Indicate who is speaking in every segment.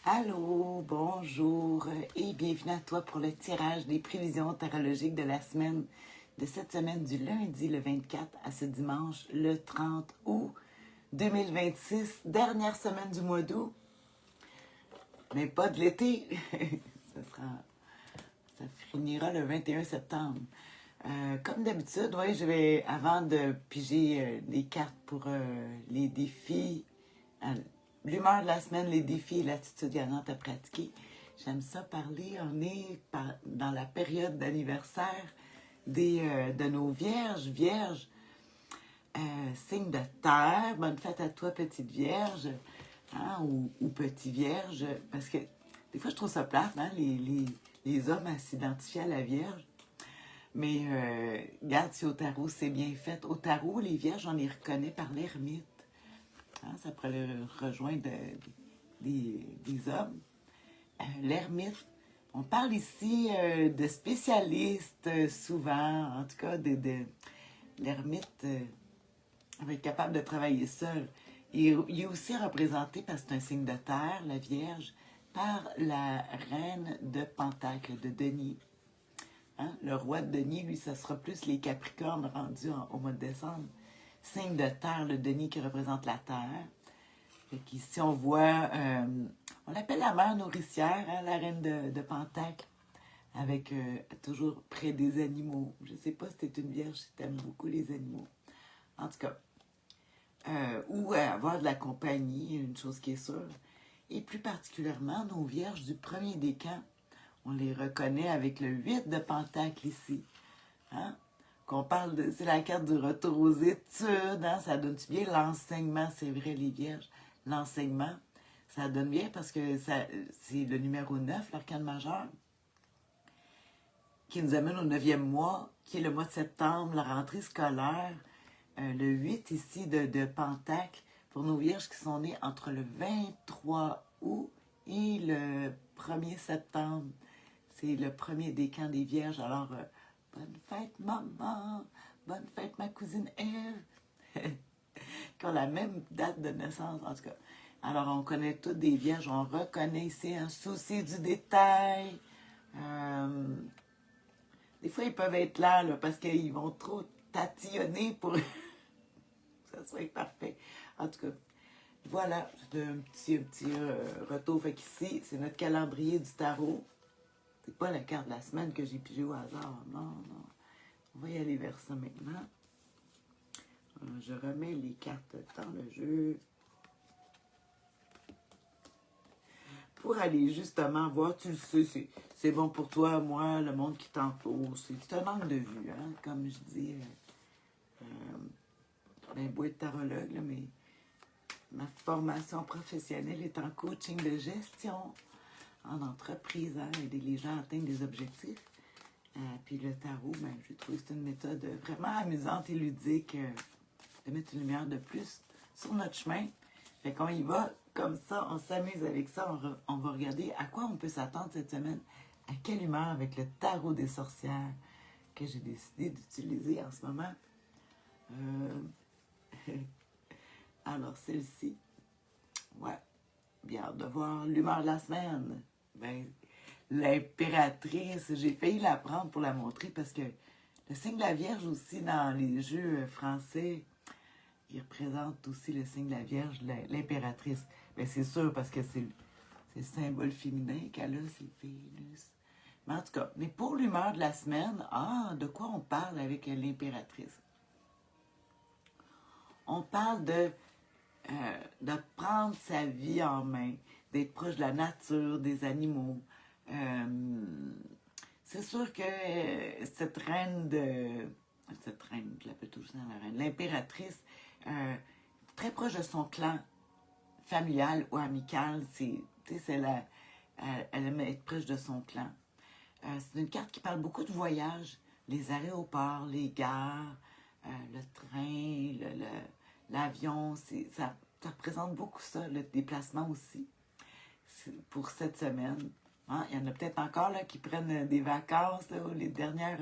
Speaker 1: Allô, bonjour et bienvenue à toi pour le tirage des prévisions tarologiques de la semaine, de cette semaine du lundi le 24 à ce dimanche le 30 août 2026, dernière semaine du mois d'août, mais pas de l'été, ça finira le 21 septembre. Comme d'habitude, oui, je vais, avant de piger les cartes pour les défis, l'humeur de la semaine, les défis et l'attitude gagnante à pratiquer, j'aime ça parler. On est dans la période d'anniversaire de nos vierges, signe de terre. Bonne fête à toi, petite vierge, hein, ou petit vierge, parce que des fois je trouve ça plate, hein, les hommes à s'identifier à la vierge. Mais regarde si au tarot c'est bien fait. Au tarot, les vierges, on les reconnaît par l'ermite. Hein, ça pourrait le rejoindre des hommes. L'ermite, on parle ici de spécialistes souvent, en tout cas l'ermite va être capable de travailler seul. Il est aussi représenté, parce que c'est un signe de terre, la Vierge, par la reine de Pentacle, de Denis. Hein? Le roi de Denis, lui, ça sera plus les Capricornes rendus au mois de décembre. Signe de terre, le Denis qui représente la terre. Fait qu'ici, on voit, on l'appelle la mère nourricière, hein, la reine de Pentacle, avec toujours près des animaux. Je ne sais pas si t'es une vierge, si t'aimes beaucoup les animaux. En tout cas, ou avoir de la compagnie, une chose qui est sûre. Et plus particulièrement, nos vierges du premier décan, on les reconnaît avec le 8 de Pentacle ici. Hein? Qu'on parle de, c'est la carte du retour aux études, hein? Ça donne-tu bien l'enseignement, c'est vrai les vierges, l'enseignement, ça donne bien parce que c'est le numéro 9, l'arcane majeur, qui nous amène au 9e mois, qui est le mois de septembre, la rentrée scolaire, le 8 ici de Pentacle, pour nos vierges qui sont nées entre le 23 août et le 1er septembre. C'est le premier décan des vierges, alors bonne fête maman, bonne fête ma cousine Ève, qui ont la même date de naissance en tout cas. Alors on connaît toutes des vierges, on reconnaît ici un souci du détail. Des fois ils peuvent être là parce qu'ils vont trop tatillonner pour que ça soit parfait. En tout cas, voilà, c'est un petit retour. Fait qu'ici, c'est notre calendrier du tarot. C'est pas la carte de la semaine que j'ai pigée au hasard. Non, non. On va y aller vers ça maintenant. Je remets les cartes dans le jeu. Pour aller justement voir, tu le sais, c'est bon pour toi, moi, le monde qui t'entoure. C'est un angle de vue, hein, comme je dis. Ben, beau être tarologue, là, mais ma formation professionnelle est en coaching de gestion, en entreprise, hein, aider les gens à atteindre des objectifs. Puis le tarot, ben, j'ai trouvé que c'est une méthode vraiment amusante et ludique de mettre une lumière de plus sur notre chemin. Fait qu'on y va comme ça, on s'amuse avec ça, on va regarder à quoi on peut s'attendre cette semaine, à quelle humeur avec le tarot des sorcières que j'ai décidé d'utiliser en ce moment. Alors celle-ci, ouais, bien hâte de voir l'humeur de la semaine. Ben, l'impératrice, j'ai failli la prendre pour la montrer parce que le signe de la Vierge aussi dans les jeux français, il représente aussi le signe de la Vierge, l'impératrice. Ben c'est sûr parce que c'est le symbole féminin qu'elle a, c'est Vénus. Mais en tout cas, mais pour l'humeur de la semaine, de quoi on parle avec l'impératrice? On parle de prendre sa vie en main, d'être proche de la nature, des animaux. C'est sûr que cette reine, je l'appelle toujours la reine, l'impératrice, très proche de son clan familial ou amical, elle aime être proche de son clan. C'est une carte qui parle beaucoup de voyages, les aéroports, les gares, le train, l'avion, ça représente beaucoup ça, le déplacement aussi, pour cette semaine. Hein? Il y en a peut-être encore là, qui prennent des vacances, là, les dernières,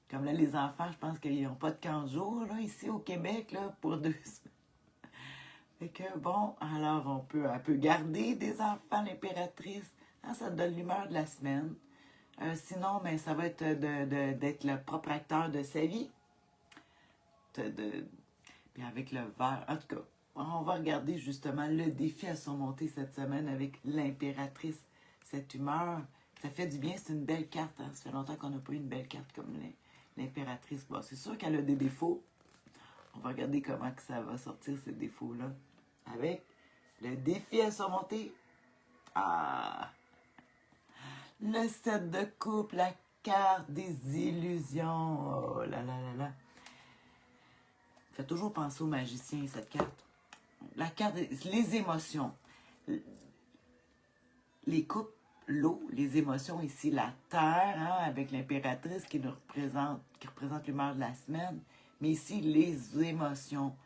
Speaker 1: comme là, les enfants, je pense qu'ils n'ont pas de 15 jours, là, ici au Québec, là, pour 2 semaines. Fait que bon, alors elle peut garder des enfants, l'impératrice. Hein, ça te donne l'humeur de la semaine. Sinon, ben, ça va être d'être le propre acteur de sa vie. Puis avec le verre. En tout cas, on va regarder justement le défi à surmonter cette semaine avec l'impératrice. Cette humeur, ça fait du bien, c'est une belle carte. Hein? Ça fait longtemps qu'on n'a pas eu une belle carte comme l'impératrice. Bon, c'est sûr qu'elle a des défauts. On va regarder comment que ça va sortir ces défauts-là. Avec le défi à surmonter. Ah! Le 7 de coupe, la carte des illusions. Oh là là là là. Fait toujours penser au magicien, cette carte. La carte, les émotions. Les coupes, l'eau, les émotions ici, la terre, hein, avec l'impératrice qui représente l'humeur de la semaine. Mais ici, les émotions.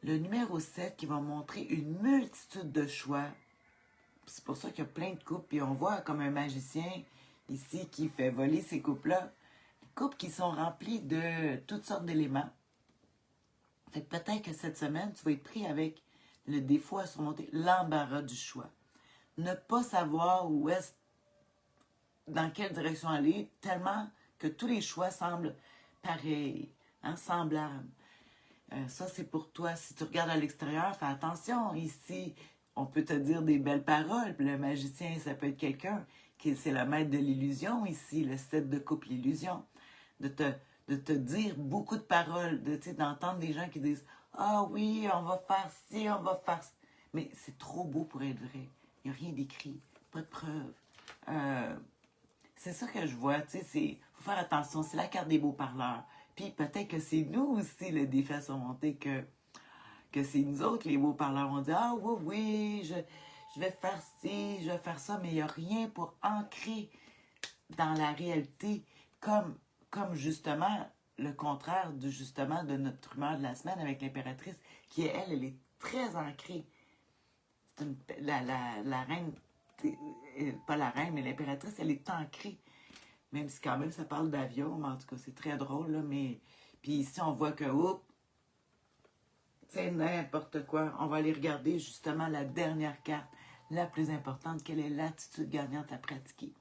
Speaker 1: Le numéro 7 qui va montrer une multitude de choix. C'est pour ça qu'il y a plein de coupes. Puis on voit comme un magicien ici qui fait voler ces coupes-là. Des coupes qui sont remplies de toutes sortes d'éléments. Fait que peut-être que cette semaine, tu vas être pris avec le défaut à surmonter, l'embarras du choix. Ne pas savoir dans quelle direction aller, tellement que tous les choix semblent pareils, hein, semblables. Ça, c'est pour toi. Si tu regardes à l'extérieur, fais attention. Ici, on peut te dire des belles paroles. Puis le magicien, ça peut être quelqu'un qui c'est le maître de l'illusion ici, le 7 de coupe, l'illusion. De te dire beaucoup de paroles, d'entendre des gens qui disent « Ah oui, on va faire ci, on va faire ça. » Mais c'est trop beau pour être vrai. Il n'y a rien d'écrit, pas de preuve. C'est ça que je vois, il faut faire attention, c'est la carte des beaux parleurs. Puis peut-être que c'est nous aussi le défi à surmonter, que c'est nous autres, les beaux parleurs. On dit « Ah oui, oui, je vais faire ci, je vais faire ça », mais il n'y a rien pour ancrer dans la réalité, comme justement le contraire de notre humeur de la semaine avec l'impératrice, qui elle est très ancrée. C'est la reine, pas la reine, mais l'impératrice, elle est ancrée. Même si quand même ça parle d'avion, mais en tout cas c'est très drôle, là, mais... Puis ici on voit que, oups, c'est n'importe quoi. On va aller regarder justement la dernière carte, la plus importante, quelle est l'attitude gagnante à pratiquer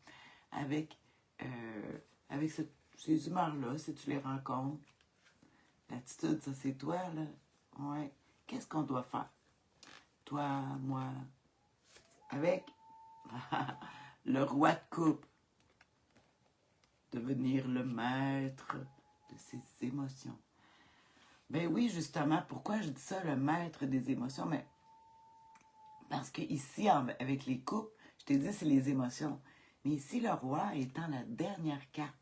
Speaker 1: avec ces humeurs-là, si tu les rencontres. L'attitude, ça c'est toi, là. Ouais. Qu'est-ce qu'on doit faire? Toi, moi, avec le roi de coupe. Devenir le maître de ses émotions. Ben oui, justement, pourquoi je dis ça, le maître des émotions? Mais parce que ici, avec les coupes, je t'ai dit, c'est les émotions. Mais ici, le roi étant la dernière carte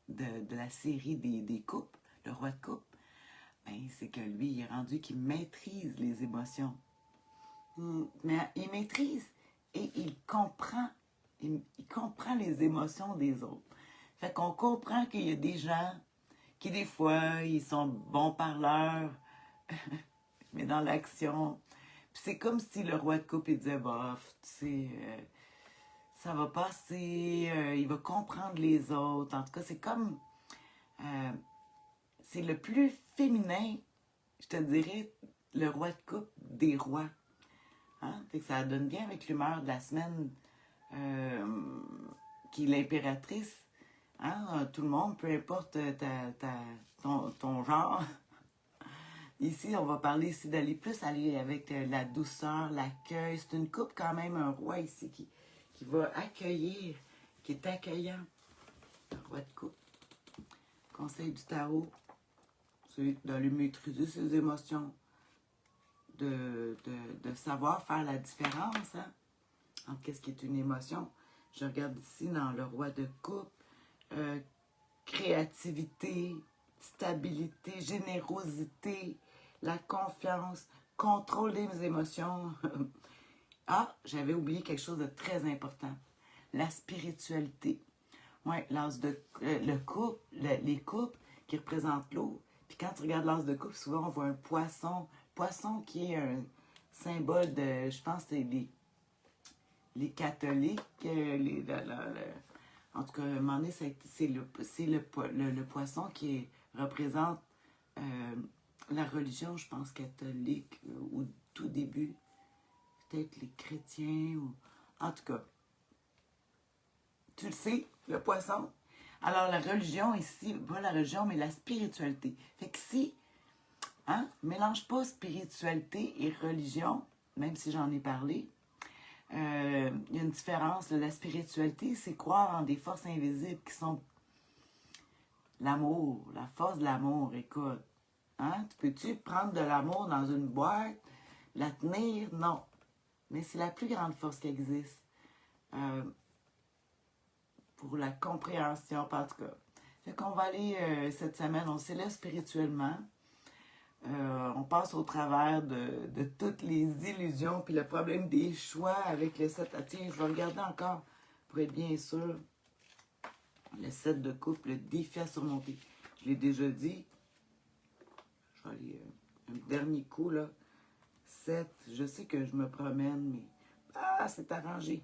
Speaker 1: de la série des coupes, le roi de coupe, ben, c'est que lui, il est rendu qu'il maîtrise les émotions. Mais il maîtrise et il comprend les émotions des autres. Fait qu'on comprend qu'il y a des gens qui, des fois, ils sont bons parleurs, mais dans l'action. Puis c'est comme si le roi de coupe, il disait, bof, tu sais, ça va passer, il va comprendre les autres. En tout cas, c'est comme, c'est le plus féminin, je te dirais, le roi de coupe des rois. Hein? Fait que ça donne bien avec l'humeur de la semaine qui est l'impératrice. Hein? Tout le monde, peu importe ton genre. Ici, on va parler ici d'aller plus aller avec la douceur, l'accueil. C'est une coupe quand même, un roi ici qui va accueillir, qui est accueillant. Le roi de coupe. Conseil du tarot, c'est d'aller maîtriser ses émotions, de savoir faire la différence hein, entre qu'est-ce qui est une émotion. Je regarde ici dans le roi de coupe, créativité, stabilité, générosité, la confiance, contrôle des émotions. Ah, j'avais oublié quelque chose de très important. La spiritualité. Oui, l'as de le couple, les couples qui représentent l'eau. Puis quand tu regardes l'as de coupe, souvent on voit un poisson. Poisson qui est un symbole de, je pense, c'est les catholiques. En tout cas, à un moment donné, c'est le poisson qui représente la religion, je pense catholique, au tout début, peut-être les chrétiens, ou en tout cas, tu le sais, le poisson. Alors la religion ici, pas la religion, mais la spiritualité. Fait que si, hein, mélange pas spiritualité et religion, même si j'en ai parlé, il y a une différence. La spiritualité, c'est croire en des forces invisibles qui sont l'amour, la force de l'amour, écoute. Hein? Peux-tu prendre de l'amour dans une boîte, la tenir? Non. Mais c'est la plus grande force qui existe. Pour la compréhension, en tout cas. Fait qu'on va aller cette semaine, on s'élève spirituellement. On passe au travers de toutes les illusions, puis le problème des choix avec le 7. Ah, tiens, je vais regarder encore pour être bien sûr. Le 7 de coupe, le défi à surmonter. Je l'ai déjà dit. Je vais aller un dernier coup, là. 7, je sais que je me promène, mais c'est arrangé.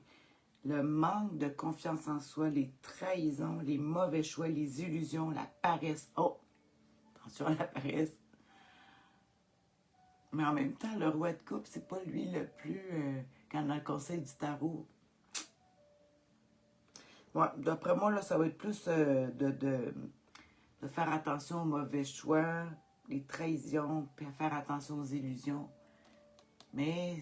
Speaker 1: Le manque de confiance en soi, les trahisons, les mauvais choix, les illusions, la paresse. Oh, attention à la paresse. Mais en même temps, le roi de coupe, c'est pas lui le plus... quand dans le conseil du tarot. Ouais, d'après moi, là, ça va être plus de faire attention aux mauvais choix, les trahisons, puis à faire attention aux illusions. Mais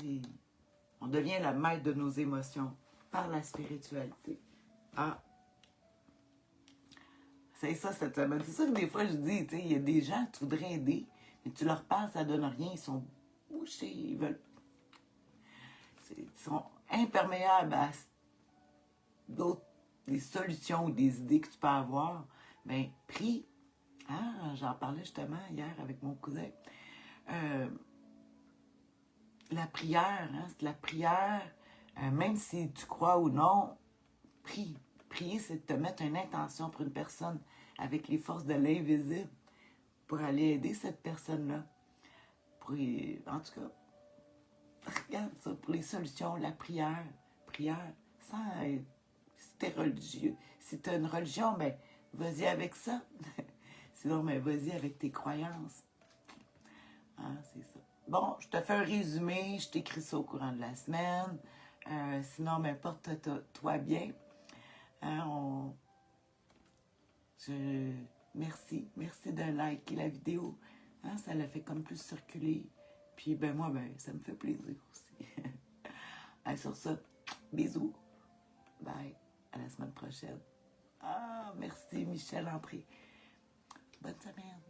Speaker 1: on devient le maître de nos émotions par la spiritualité. Ah, c'est ça cette semaine. C'est ça que des fois je dis, tu sais, il y a des gens que tu voudrais aider, mais tu leur parles, ça donne rien, ils sont bouchés, ils veulent... Ils sont imperméables à d'autres, des solutions ou des idées que tu peux avoir. Mais prie. Ah, j'en parlais justement hier avec mon cousin. La prière, hein, c'est la prière, même si tu crois ou non, prie. Prier, c'est de te mettre une intention pour une personne avec les forces de l'invisible pour aller aider cette personne-là. En tout cas, regarde ça, pour les solutions, la prière. Prière, sans être... Si t'es religieux, si t'as une religion, ben, vas-y avec ça. Sinon, ben, vas-y avec tes croyances. Ah, c'est ça. Bon, je te fais un résumé, je t'écris ça au courant de la semaine. Sinon, ben, porte-toi bien. Hein, Merci de liker la vidéo. Hein, ça l'a fait comme plus circuler. Puis, ben moi, ben, ça me fait plaisir aussi. Allez, sur ça, bisous. Bye. À la semaine prochaine. Ah, merci Michel Entré. Bonne semaine.